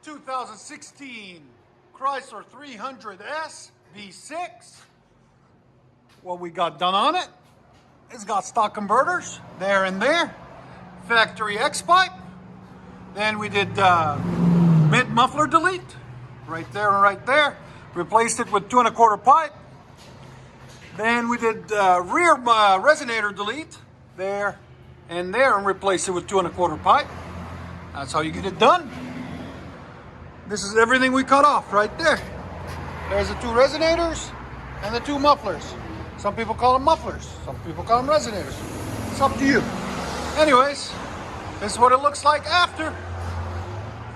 2016 Chrysler 300S V6. What we got done on it, it's got stock converters there and there, factory X pipe. Then we did mid muffler delete right there and right there. Replaced it with 2 1/4 pipe. Then we did rear resonator delete there and there and replaced it with 2 1/4 pipe. That's how you get it done. This is everything we cut off right there. There's the 2 resonators and the 2 mufflers. Some people call them mufflers. Some people call them resonators. It's up to you. Anyways, this is what it looks like after.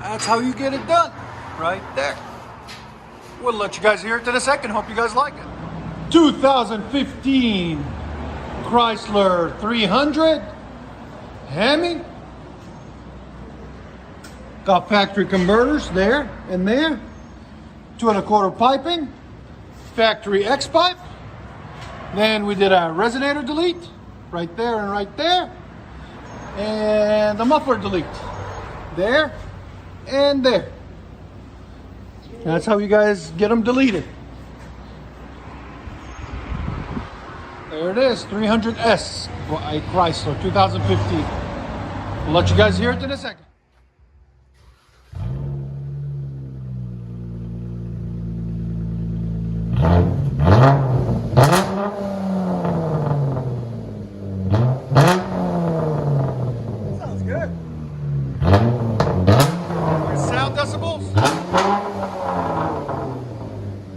That's how you get it done right there. We'll let you guys hear it in a second. Hope you guys like it. 2015 Chrysler 300 Hemi. Got factory converters there and there. 2 1/4 piping. Factory X pipe. Then we did a resonator delete right there and right there. And the muffler delete there and there. That's how you guys get them deleted. There it is, 300S by Chrysler 2015. We'll let you guys hear it in a second. Sounds good. Your sound decibels?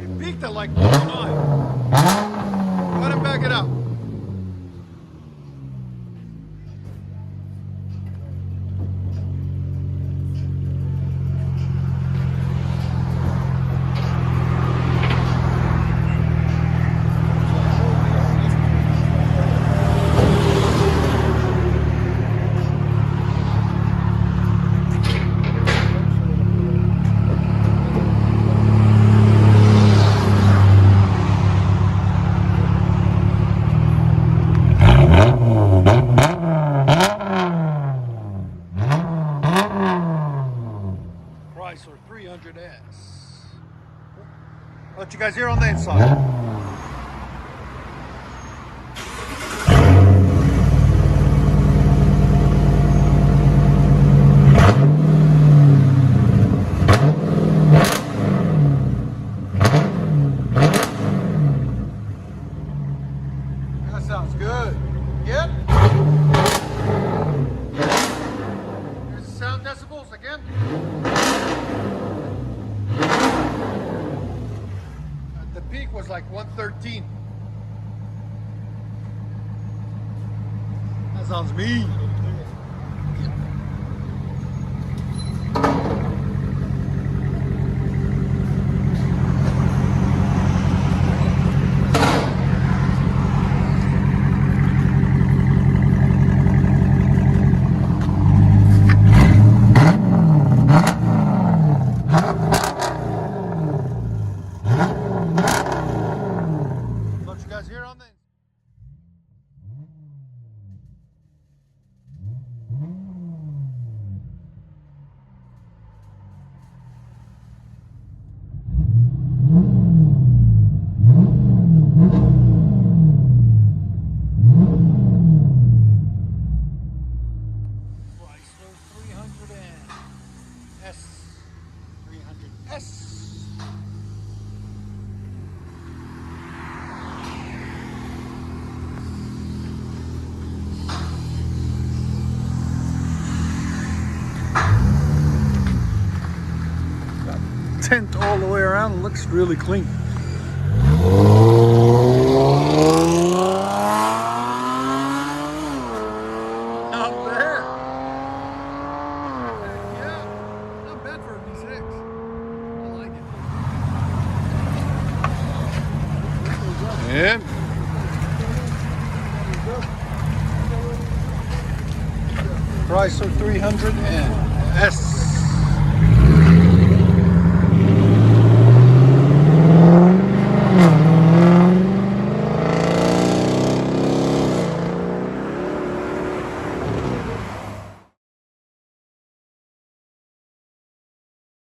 It peaked at like 109. Let him back it up. Chrysler 300S. I'll let you guys hear on the inside. That sounds good. Yep. Here's the sound decibels again. The peak was like 113. That sounds mean. Let you guys hear on this. Chrysler 300S. Tint all the way around. It looks really clean. Not bad. Yeah, not bad for a V6. I like it. And Chrysler 300S.